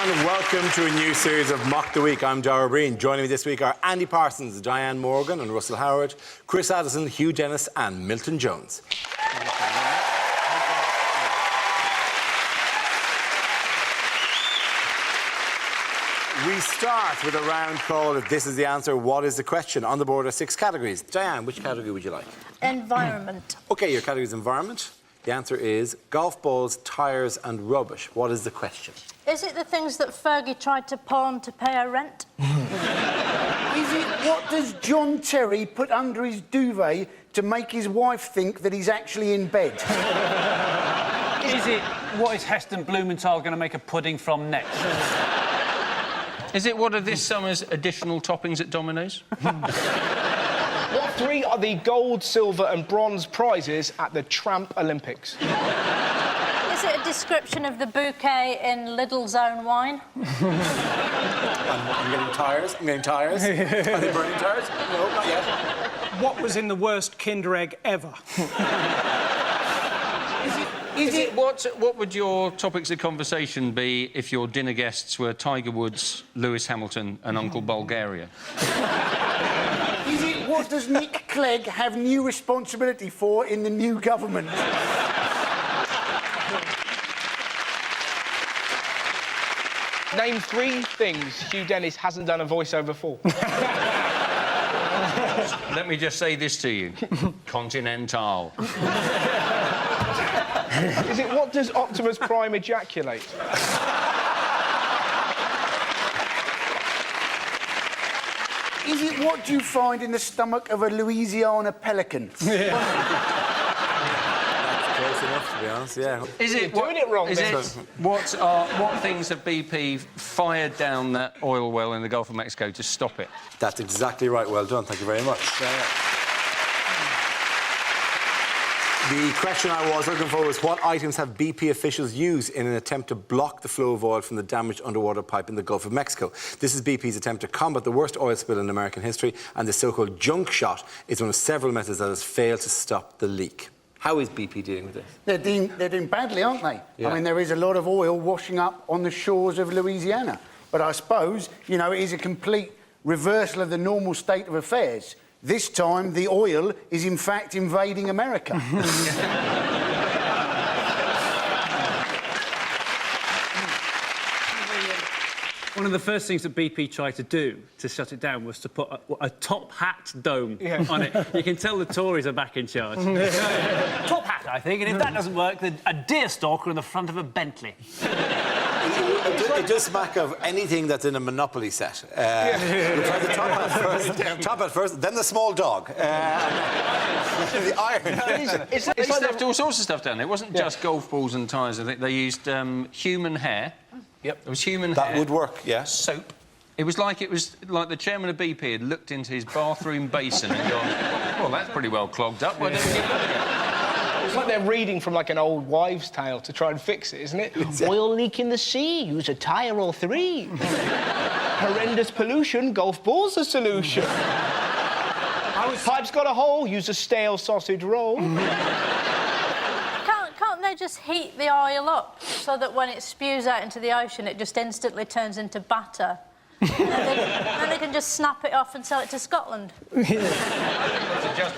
and welcome to a new series of Mock the Week. I'm Dara Breen. Joining me this week are Andy Parsons, Diane Morgan and Russell Howard, Chris Addison, Hugh Dennis and Milton Jones. We start with a round called This Is the Answer, What is the Question? On the board are 6 categories. Diane, which category would you like? Environment. OK, your category is environment. The answer is golf balls, tyres and rubbish. What is the question? Is it the things that Fergie tried to pawn to pay her rent? Is it what does John Terry put under his duvet to make his wife think that he's actually in bed? Is it what is Heston Blumenthal going to make a pudding from next? Is it what are this summer's additional toppings at Domino's? What 3 are the gold, silver and bronze prizes at the Tramp Olympics? Is it a description of the bouquet in Lidl's own wine? I'm getting tyres. I'm getting tyres. Are they burning tyres? No, not yet. What was in the worst Kinder Egg ever? What would your topics of conversation be if your dinner guests were Tiger Woods, Lewis Hamilton and Uncle Bulgaria? Is it what does Nick Clegg have new responsibility for in the new government? Name 3 things Hugh Dennis hasn't done a voiceover for. Let me just say this to you. Continental. Is it what does Optimus Prime ejaculate? Is it what do you find in the stomach of a Louisiana pelican? That's close enough, to be honest, yeah. Is it You're doing it wrong, Is then. it what things have BP fired down that oil well in the Gulf of Mexico to stop it? That's exactly right. Well done. Thank you very much. The question I was looking for was what items have BP officials used in an attempt to block the flow of oil from the damaged underwater pipe in the Gulf of Mexico? This is BP's attempt to combat the worst oil spill in American history, and the so-called junk shot is one of several methods that has failed to stop the leak. How is BP dealing with this? They're doing badly, aren't they? Yeah. I mean, there is a lot of oil washing up on the shores of Louisiana. But I suppose, you know, it is a complete reversal of the normal state of affairs. This time, the oil is, in fact, invading America. One of the first things that BP tried to do to shut it down was to put a top hat dome on it. You can tell the Tories are back in charge. Top hat, I think, and if that doesn't work, then a deer stalker in the front of a Bentley. It does smack of anything that's in a Monopoly set. You try the top hat first, then the small dog. The iron. It's like they stuffed all sorts of stuff down there. It wasn't just golf balls and tyres. I think they used human hair. Yep. It was human That hair. would work, yeah. Soap. It was like the chairman of BP had looked into his bathroom basin and gone, well, that's pretty well clogged up. Why don't we keep looking at it? It's like they're reading from, like, an old wives' tale to try and fix it, isn't it? Oil leak in the sea, use a tyre or 3. Horrendous pollution, golf ball's the solution. Pipe's got a hole, use a stale sausage roll. Can't they just heat the oil up so that when it spews out into the ocean, it just instantly turns into batter? then they can just snap it off and sell it to Scotland.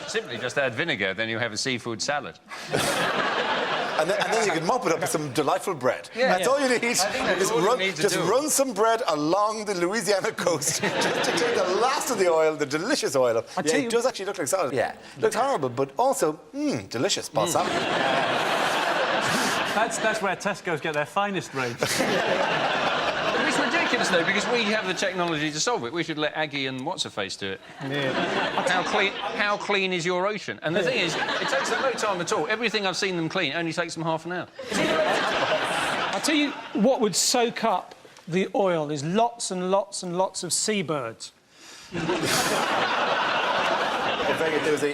Simply just add vinegar, then you have a seafood salad. And then you can mop it up with some delightful bread. Yeah, That's all you need. Just run some bread along the Louisiana coast just to take the last of the oil, the delicious oil up. Yeah, it does actually look like salad. Yeah. Looks horrible, but also, delicious. Balsamic. That's where Tesco's get their finest range. It's ridiculous, though, because we have the technology to solve it. We should let Aggie and What's-Her-Face do it. Yeah. How clean is your ocean? And the thing is, it takes them no time at all. Everything I've seen them clean only takes them half an hour. I'll tell you what would soak up the oil is lots and lots and lots of seabirds. There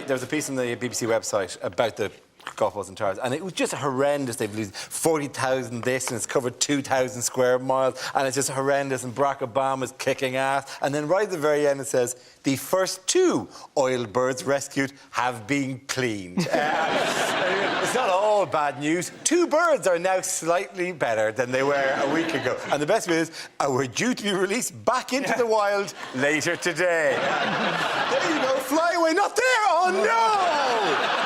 was a piece on the BBC website about the golf balls and tyres, and it was just horrendous. They've used 40,000 this, and it's covered 2,000 square miles, and it's just horrendous, and Barack Obama's kicking ass. And then right at the very end it says, the first 2 oil birds rescued have been cleaned. It's not all all bad news. 2 birds are now slightly better than they were a week ago. And the best bit is, we're due to be released back into the wild later today. There you go, fly away, not there! Oh, no!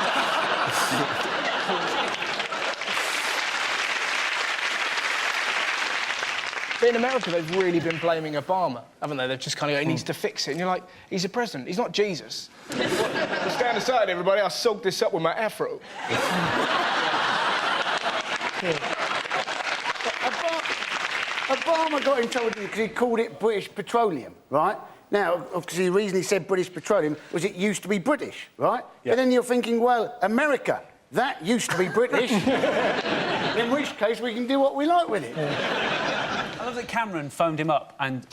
But in America, they've really been blaming Obama, haven't they? They've just kind of go, he needs to fix it. And you're like, he's a president. He's not Jesus. Stand aside, everybody. I'll soak this up with my afro. Obama got in trouble because he called it British Petroleum, right? Now, obviously, the reason he said British Petroleum was it used to be British, right? Yeah. But then you're thinking, well, America, that used to be British. In which case, we can do what we like with it. I love that Cameron phoned him up and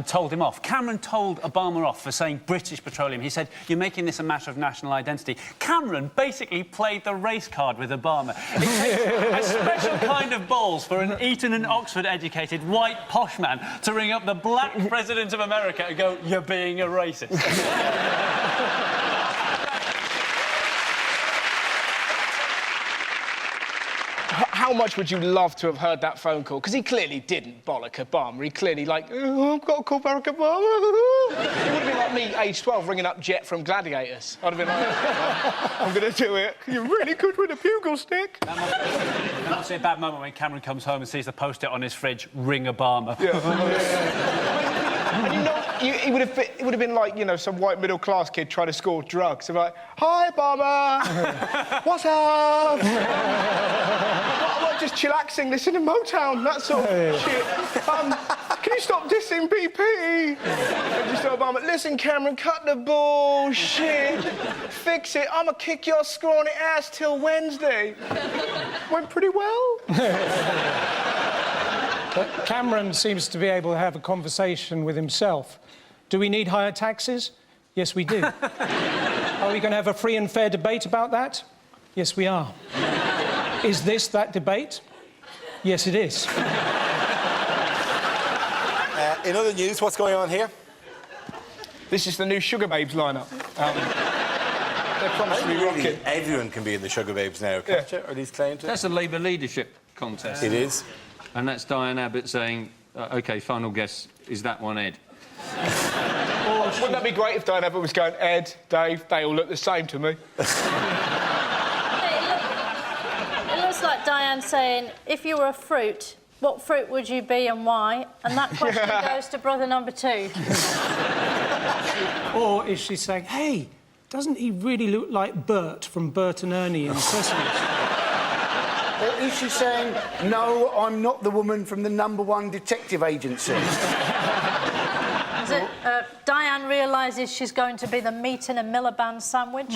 told him off. Cameron told Obama off for saying British Petroleum. He said, you're making this a matter of national identity. Cameron basically played the race card with Obama. It takes a special kind of balls for an Eton and Oxford-educated white posh man to ring up the black president of America and go, you're being a racist. How much would you love to have heard that phone call? Because he clearly didn't bollock Obama. He clearly, like, oh, I've got to call Barack Obama. It would have been like me, age 12, ringing up Jet from Gladiators. I'd have been like, I'm going to do it. You're really good with a bugle stick. That must be a bad moment when Cameron comes home and sees the post-it on his fridge, ring Obama. Yeah. And you know, it would have been like, you know, some white middle-class kid trying to score drugs. They're like, hi, Obama. What's up? I'm just chillaxing, listening to Motown, that sort of shit. Can you stop dissing BP? And just tell Obama, listen, Cameron, cut the bullshit. Fix it. I'ma kick your scrawny ass till Wednesday. Went pretty well. But Cameron seems to be able to have a conversation with himself. Do we need higher taxes? Yes, we do. Are we going to have a free and fair debate about that? Yes, we are. Is this that debate? Yes, it is. In other news, what's going on here? This is the new Sugar Babes lineup. They're promised to be rocking. Everyone can be in the Sugar Babes now, can't you? Are these claimed to? That's a Labour leadership contest. It is. And that's Diane Abbott saying, OK, final guess, is that one Ed? Wouldn't that be great if Diane Abbott was going, Ed, Dave, they all look the same to me? It looks like Diane saying, if you were a fruit, what fruit would you be and why? And that question goes to brother number 2. Or is she saying, hey, doesn't he really look like Bert from Bert and Ernie in Sesame Street? Or is she saying, no, I'm not the woman from the #1 detective agency? Is it, Diane realises she's going to be the meat in a Miliband sandwich?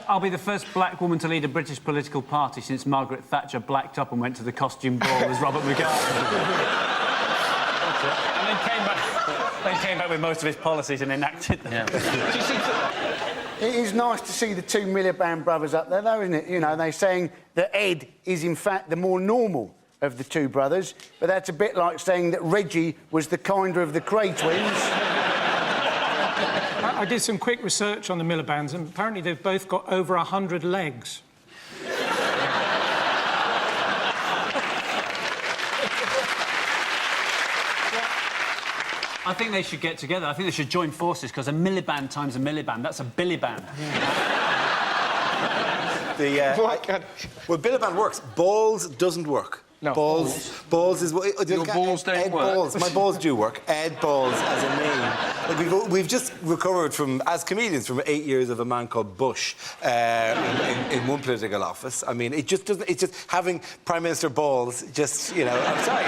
I'll be the first black woman to lead a British political party since Margaret Thatcher blacked up and went to the costume ball as Robert Mugabe. And then came back with most of his policies and enacted them. It is nice to see the 2 Miliband brothers up there, though, isn't it? You know, they're saying that Ed is, in fact, the more normal of the 2 brothers, but that's a bit like saying that Reggie was the kinder of the Cray twins. I did some quick research on the Milibands, and apparently they've both got over 100 legs. I think they should get together. I think they should join forces, because a Miliband times a Miliband, that's a Billyband. Well, Billyband works. Balls doesn't work. No. Balls is what... Your balls don't Ed work. Balls. My balls do work. Ed Balls as a name. Like we've just recovered from, as comedians, from 8 years of a man called Bush in one political office. I mean, it just doesn't... It's just having Prime Minister Balls just, you know... I'm sorry.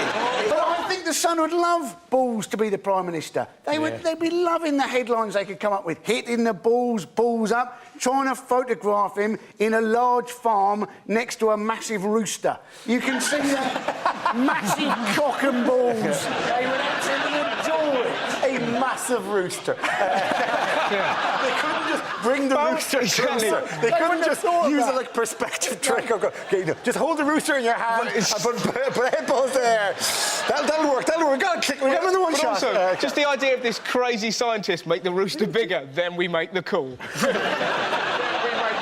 But I think the Sun would love Balls to be the Prime Minister. They'd be loving the headlines they could come up with. Hitting the balls, balls up, trying to photograph him in a large farm next to a massive rooster. You can see the massive cock and balls. They would absolutely adore it. A massive rooster. They couldn't just bring the rooster closer. They couldn't just use a like perspective trick. Or go, okay, no, just hold the rooster in your hand and put head balls there. That'll work. That'll work. God, we got him in the one But shot. also, just the idea of this crazy scientist make the rooster bigger, then we make the call. We make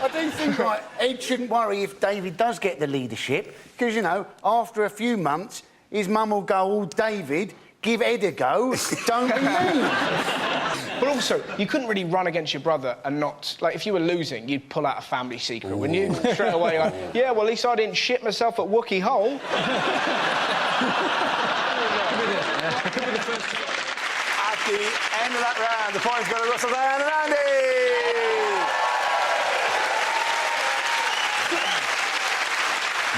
I do think like, Ed shouldn't worry if David does get the leadership, because, you know, after a few months, his mum will go, oh, David, give Ed a go, don't be mean. But also, you couldn't really run against your brother and not... Like, if you were losing, you'd pull out a family secret, wouldn't you? Straight away, like, yeah, well, at least I didn't shit myself at Wookiee Hole. At the end of that round, the points go to Russell, Diane and Andy!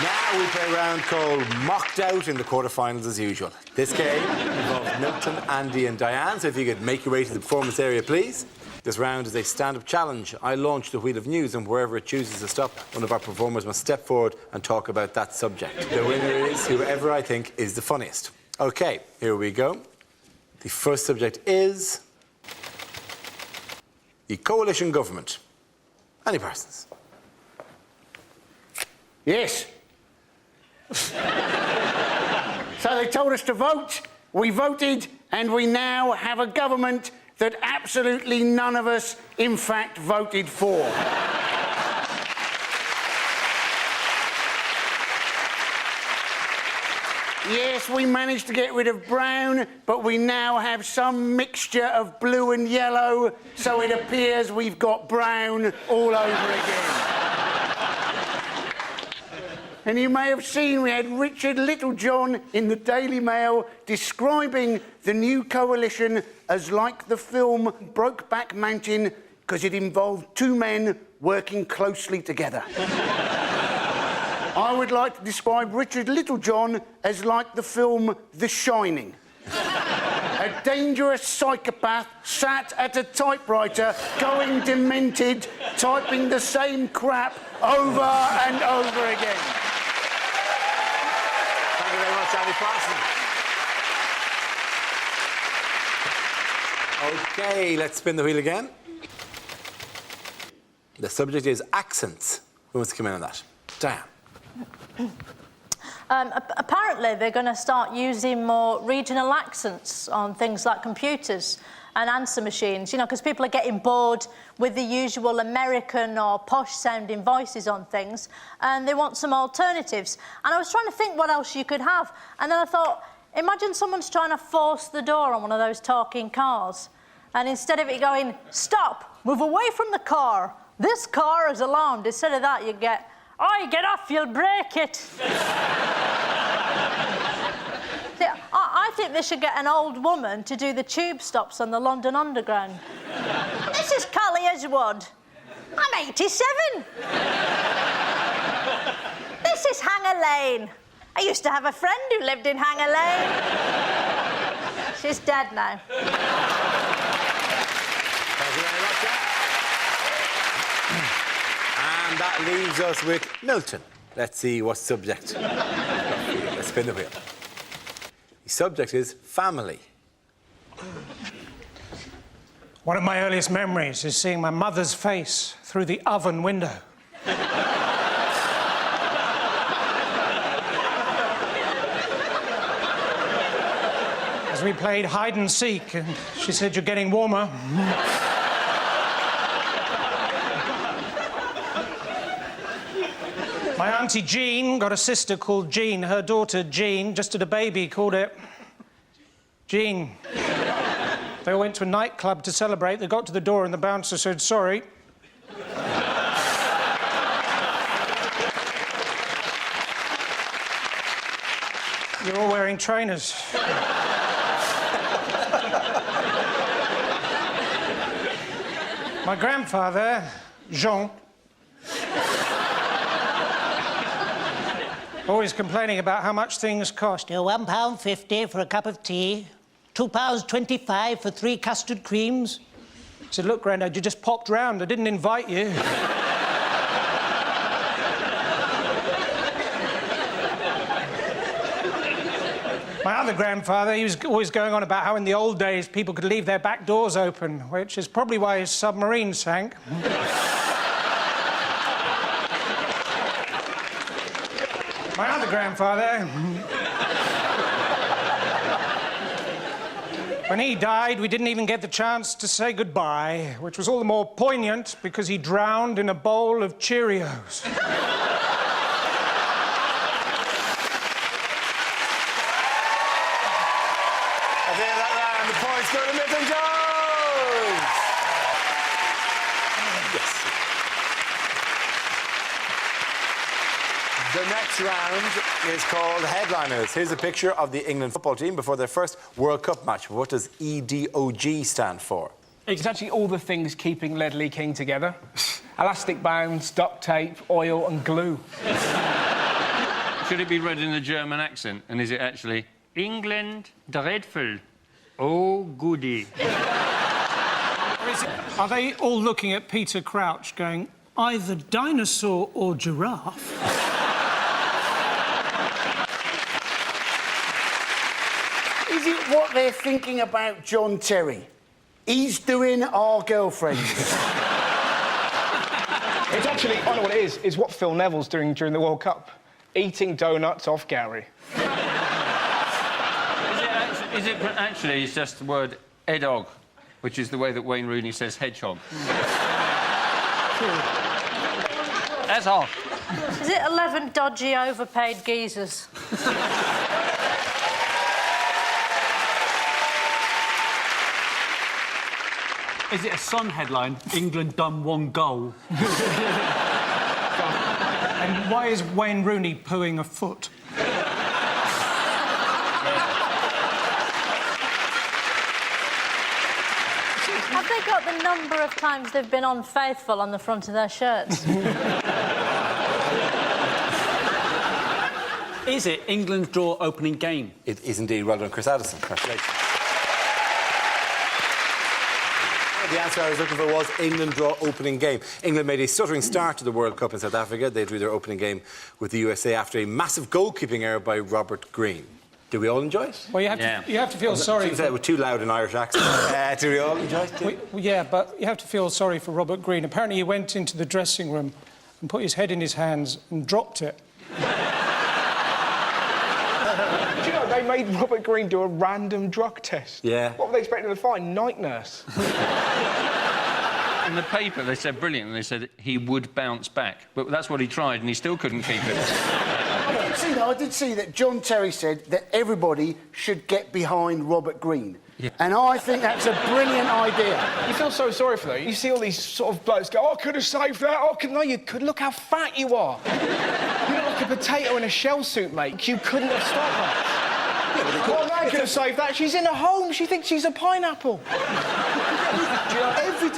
Now we play a round called Mocked Out in the quarterfinals as usual. This game involves Milton, Andy and Diane, so if you could make your way to the performance area, please. This round is a stand-up challenge. I launch the wheel of news, and wherever it chooses to stop, one of our performers must step forward and talk about that subject. The winner is whoever I think is the funniest. OK, here we go. The first subject is the coalition government. Andy Parsons. Yes. So they told us to vote, we voted, and we now have a government that absolutely none of us, in fact, voted for. Yes, we managed to get rid of brown, but we now have some mixture of blue and yellow, so it appears we've got brown all over again. And you may have seen we had Richard Littlejohn in the Daily Mail describing the new coalition as like the film Brokeback Mountain because it involved two men working closely together. I would like to describe Richard Littlejohn as like the film The Shining. A dangerous psychopath sat at a typewriter, going demented, typing the same crap over and over again. Thank you very much, Andy Parsons. OK, let's spin the wheel again. The subject is accents. Who wants to come in on that? Diane. Apparently, they're going to start using more regional accents on things like computers and answer machines, you know, because people are getting bored with the usual American or posh-sounding voices on things, and they want some alternatives. And I was trying to think what else you could have, and then I thought, imagine someone's trying to force the door on one of those talking cars, and instead of it going, stop, move away from the car, this car is alarmed, instead of that you get, oi, get off, you'll break it. See, I think they should get an old woman to do the tube stops on the London Underground. This is Callie Edgewood. I'm 87. This is Hanger Lane. I used to have a friend who lived in Hanger Lane. She's dead now. Thank you very much, Jack. And that leaves us with Milton. Let's see what subject. Let's spin the wheel. The subject is family. One of my earliest memories is seeing my mother's face through the oven window. As we played hide and seek, and she said, "You're getting warmer." My auntie Jean got a sister called Jean. Her daughter Jean just had a baby, called it Jean. They all went to a nightclub to celebrate. They got to the door and the bouncer said, "Sorry." You're all wearing trainers. My grandfather, Jean, always complaining about how much things cost. £1.50 for a cup of tea, £2.25 for 3 custard creams. I said, "Look, Grandad, you just popped round. I didn't invite you." My other grandfather, he was always going on about how in the old days people could leave their back doors open, which is probably why his submarine sank. My other grandfather... When he died, we didn't even get the chance to say goodbye, which was all the more poignant because he drowned in a bowl of Cheerios. At the end of that round, the points go to Milton Jones. Yes. The next round is called Headliners. Here's a picture of the England football team before their first World Cup match. What does EDOG stand for? It's actually all the things keeping Ledley King together. Elastic bands, duct tape, oil and glue. Should it be read in a German accent? And is it actually England dreadful? Oh, goody. Are they all looking at Peter Crouch going, either dinosaur or giraffe? Is it what they're thinking about John Terry? He's doing our girlfriends. It's actually, I know what it is. It's what Phil Neville's doing during the World Cup. Eating donuts off Gary. Is it actually it's just the word edog, which is the way that Wayne Rooney says hedgehog? That's all. Is it 11 dodgy, overpaid geezers? Is it a Sun headline? England done 1 goal. And why is Wayne Rooney pooing a foot? Have they got the number of times they've been unfaithful on the front of their shirts? Is it England's draw opening game? It is indeed. Well done, Chris Addison. Congratulations. The answer I was looking for was England draw opening game. England made a stuttering start to the World Cup in South Africa. They drew their opening game with the USA after a massive goalkeeping error by Robert Green. Do we all enjoy it? Well, you have to feel sorry. Seems like we're too loud in Irish accent. Do we all enjoy it? Yeah, but you have to feel sorry for Robert Green. Apparently he went into the dressing room and put his head in his hands and dropped it. Do you know, they made Robert Green do a random drug test. Yeah. What were they expecting to find? Night nurse. In the paper, they said brilliant, and they said he would bounce back. But that's what he tried, and he still couldn't keep it. I did see that John Terry said that everybody should get behind Robert Green. Yeah. And I think that's a brilliant idea. You feel so sorry for them. You see all these sort of blokes go, oh, I could have saved that. Oh, no, you could. Look how fat you are. You look like a potato in a shell suit, mate. You couldn't have stopped that. Yeah, well, man could have saved that. She's in a home. She thinks she's a pineapple.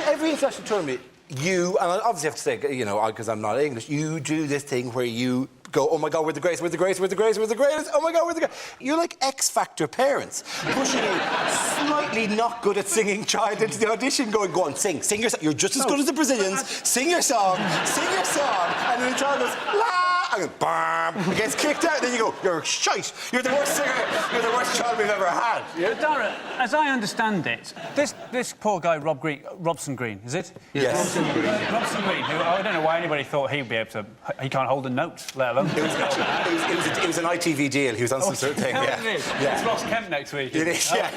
Every international tournament, you, and I obviously have to say, you know, because I'm not English, you do this thing where you go, oh my God, we're the greatest, we're the greatest, we're the greatest, we're the greatest, oh my God, we're the greatest. You're like X Factor parents, pushing a slightly not good at singing child into the audition, going, go on, sing your song. You're just as good as the Brazilians, sing your song, and then the child goes, la, and then, bam, it gets kicked out, and then you go, you're shite, you're the worst singer, you're the worst child we've ever had. But Dara, as I understand it, this poor guy, Robson Green, is it? Yes. Robson Green, who I don't know why anybody thought he'd be able to... He can't hold a note, let alone... It was an ITV deal. He was on some sort of thing. It Yeah. is. It's Ross Kemp next week. It is, yeah.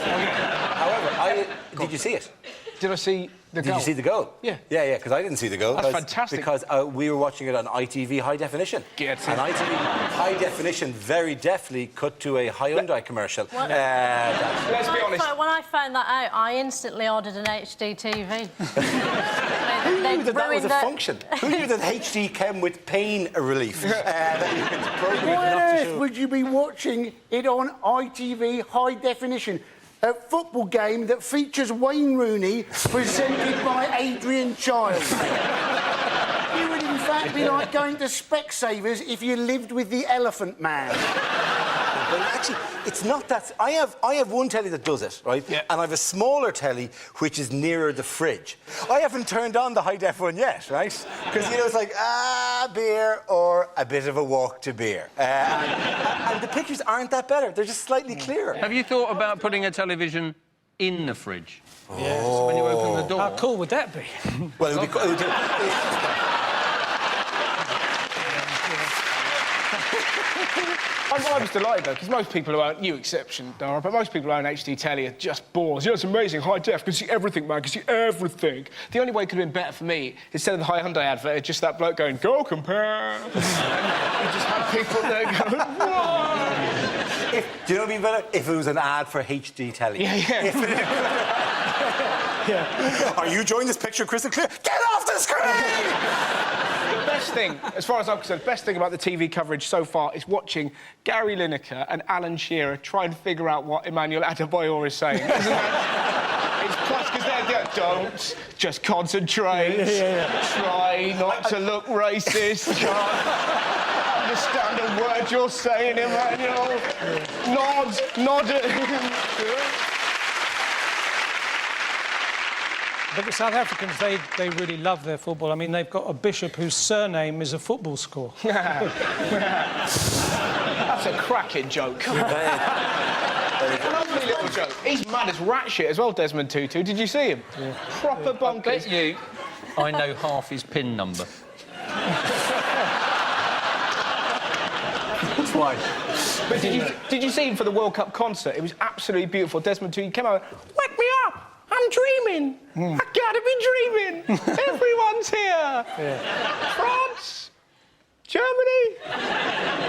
However, did you see it? Did I see the goal? Did you see the goal? Yeah. Yeah, because I didn't see the goal. That's fantastic. Because we were watching it on ITV High Definition. And ITV High Definition very deftly cut to a Hyundai commercial. Let's be honest. When I found that out, I instantly ordered an HD TV. Who knew that was a function? Who knew that HD came with pain relief? That you could program Why on enough to earth show? would you be watching it on ITV High Definition? A football game that features Wayne Rooney, presented by Adrian Chiles. You would, in fact, be like going to Specsavers if you lived with the Elephant Man. Well, actually, it's not that... I have one telly that does it, right? Yeah. And I have a smaller telly which is nearer the fridge. I haven't turned on the high-def one yet, right? Because, you know, it's like, beer or a bit of a walk to beer. And the pictures aren't that better. They're just slightly clearer. Have you thought about putting a television in the fridge? Yeah. So when you open the door... How cool would that be? Well, it would be... I was delighted, though, because most people who own... You exception, Dara, but most people who own HD telly are just bores. You know, it's amazing, high def, can see everything, man, can see everything. The only way it could have been better for me, instead of the Hyundai advert, it's just that bloke going, go compare. You just had people there going, whoa. Do you know what I mean better? If it was an ad for HD telly. Yeah. Are you enjoying this picture crystal clear? Get off the screen! The best thing, as far as I'm concerned, the best thing about the TV coverage so far is watching Gary Lineker and Alan Shearer try and figure out what Emmanuel Adebayor is saying. Isn't that... It's plus, because they're... Don't, just concentrate. Try not to look racist. Can't understand a word you're saying, Emmanuel. Nod. But the South Africans, they really love their football. I mean, they've got a bishop whose surname is a football score. That's a cracking joke. Lovely little joke. He's mad as rat shit as well, Desmond Tutu. Did you see him? Yeah. Proper bonkers. I bet you I know half his PIN number. Twice. But did you see him for the World Cup concert? It was absolutely beautiful. Desmond Tutu came out, wake me up! I'm dreaming. I gotta be dreaming. Everyone's here. Yeah. France, Germany,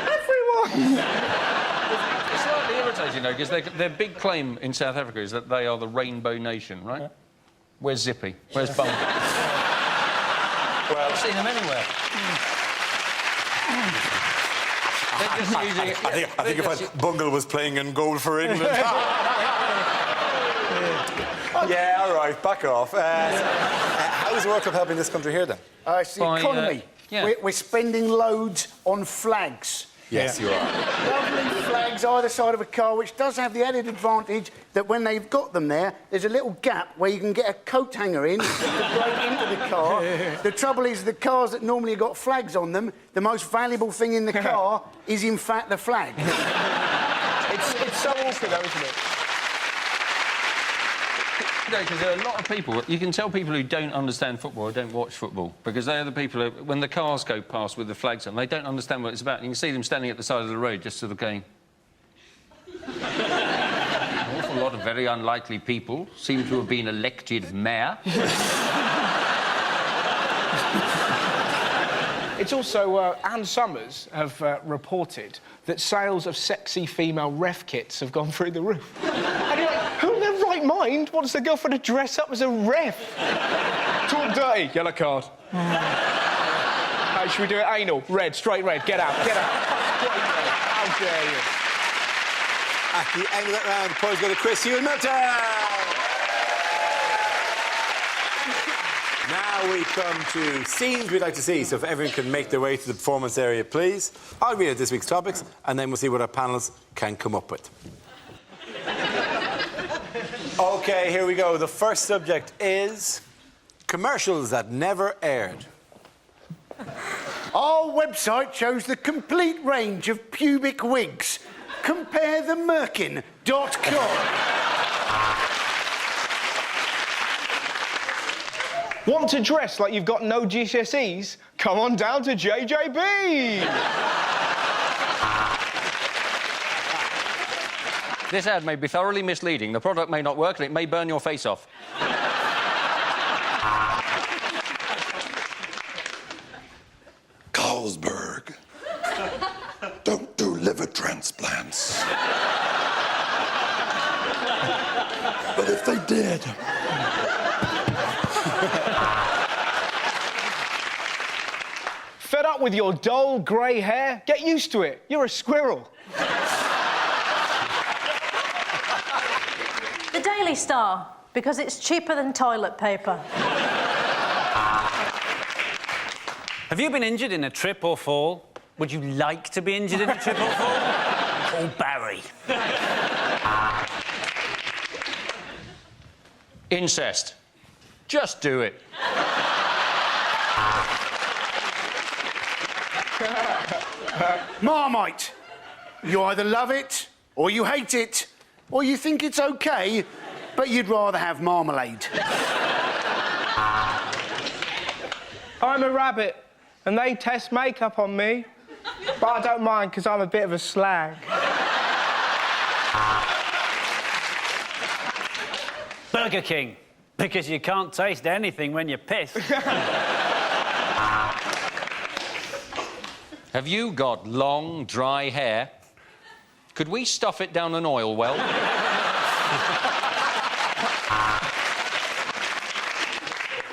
everyone. It's slightly irritating, though, because their big claim in South Africa is that they are the rainbow nation, right? Yeah. Where's Zippy? Where's Bungle? Well, I've seen them anywhere. They're just using it. I think if Bungle was playing in goal for England. Yeah, all right, back off. How is the World Cup helping this country here, then? It's the economy. Yeah. We're spending loads on flags. Yes, you are. Lovely flags either side of a car, which does have the added advantage that when they've got them there, there's a little gap where you can get a coat hanger in to blow into the car. The trouble is, the cars that normally have got flags on them, the most valuable thing in the car is, in fact, the flag. It's so awkward, though, isn't it? No, because there are a lot of people... You can tell people who don't understand football or don't watch football, because they are the people who, when the cars go past with the flags on, they don't understand what it's about. You can see them standing at the side of the road just sort of going... An awful lot of very unlikely people seem to have been elected mayor. It's also... Anne Summers have reported that sales of sexy female ref kits have gone through the roof. And you're like, who in their right mind wants their girlfriend to dress up as a ref? Talk dirty, yellow card. Hey, should we do it anal? Red, straight red, get out, get out. Straight red, how dare you? At the end of that round, the points go to Chris Hewin-Milton. Now we come to scenes we'd like to see, so if everyone can make their way to the performance area, please. I'll read out this week's topics, and then we'll see what our panellists can come up with. OK, here we go. The first subject is commercials that never aired. Our website shows the complete range of pubic wigs. Compare the Merkin.com. Want to dress like you've got no GCSEs? Come on down to JJB! This ad may be thoroughly misleading. The product may not work and it may burn your face off. Carlsberg. Don't do liver transplants. But if they did... Fed up with your dull, grey hair? Get used to it. You're a squirrel. The Daily Star, because it's cheaper than toilet paper. Have you been injured in a trip or fall? Would you like to be injured in a trip or fall? Call Barry. Incest. Just do it. Marmite. You either love it, or you hate it, or you think it's OK, but you'd rather have marmalade. I'm a rabbit, and they test makeup on me. But I don't mind, because I'm a bit of a slag. Burger King, because you can't taste anything when you piss. Have you got long, dry hair? Could we stuff it down an oil well?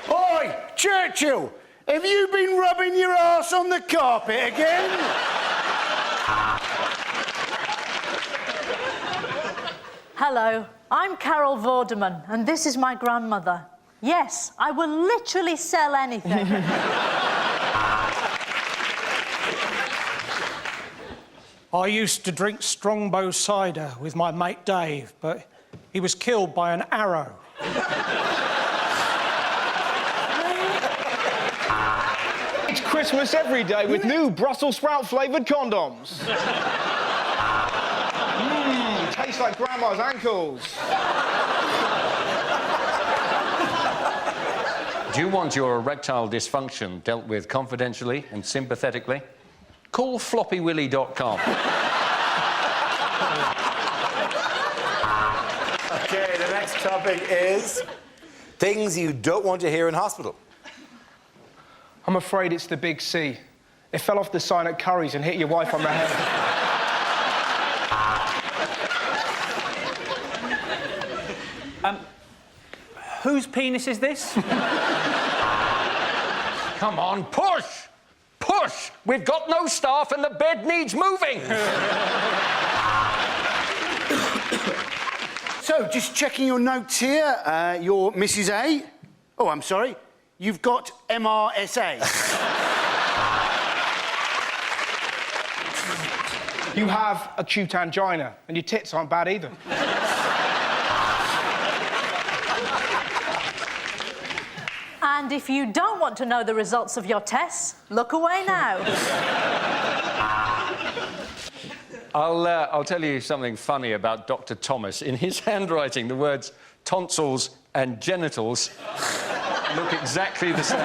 Oi, Churchill! Have you been rubbing your arse on the carpet again? Hello, I'm Carol Vorderman, and this is my grandmother. Yes, I will literally sell anything. I used to drink Strongbow cider with my mate Dave, but he was killed by an arrow. It's Christmas every day with new Brussels sprout flavoured condoms. Tastes like Grandma's ankles. Do you want your erectile dysfunction dealt with confidentially and sympathetically? Call floppywilly.com. Okay, the next topic is things you don't want to hear in hospital. I'm afraid it's the big C. It fell off the sign at Curry's and hit your wife on the head. Whose penis is this? Come on, push! Push! We've got no staff and the bed needs moving! So, just checking your notes here. You're Mrs. A. Oh, I'm sorry. You've got MRSA. You have acute angina, and your tits aren't bad either. And if you don't want to know the results of your tests, look away now. I'll tell you something funny about Dr. Thomas. In his handwriting, the words tonsils and genitals look exactly the same.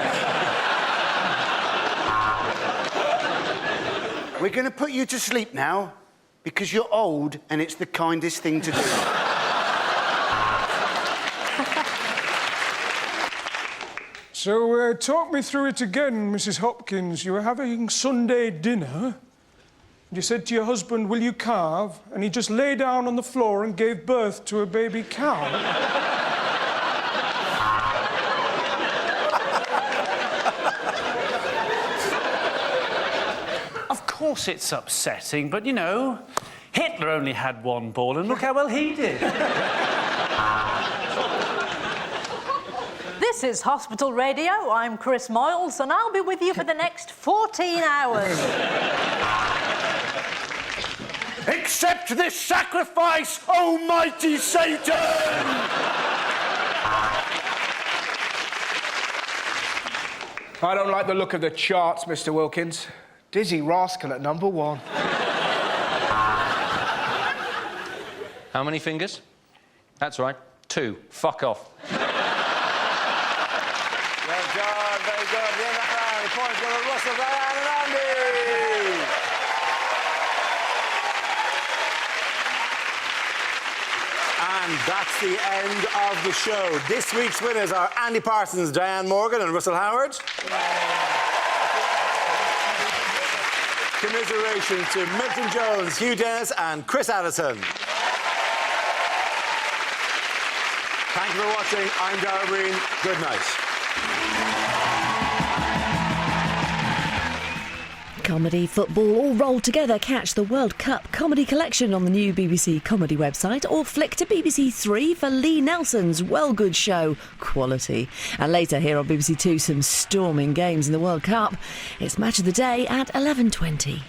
We're going to put you to sleep now because you're old and it's the kindest thing to do. So, talk me through it again, Mrs. Hopkins. You were having Sunday dinner. You said to your husband, will you carve? And he just lay down on the floor and gave birth to a baby cow. Of course it's upsetting, but, you know, Hitler only had one ball, and look how well he did. This is Hospital Radio. I'm Chris Moyles, and I'll be with you for the next 14 hours. Accept this sacrifice, almighty Satan! I don't like the look of the charts, Mr. Wilkins. Dizzy Rascal at number 1. How many fingers? That's right, 2. Fuck off. Well done, very good. The end of that round. The points go to Russell, Diane and Andy. And that's the end of the show. This week's winners are Andy Parsons, Diane Morgan and Russell Howard. Commiseration to Milton Jones, Hugh Dennis and Chris Addison. Thank you for watching. I'm Dara Breen. Good night. Comedy, football, all rolled together. Catch the World Cup Comedy Collection on the new BBC Comedy website, or flick to BBC 3 for Lee Nelson's Well Good show, Quality. And later here on BBC 2, some storming games in the World Cup. It's Match of the Day at 11:20.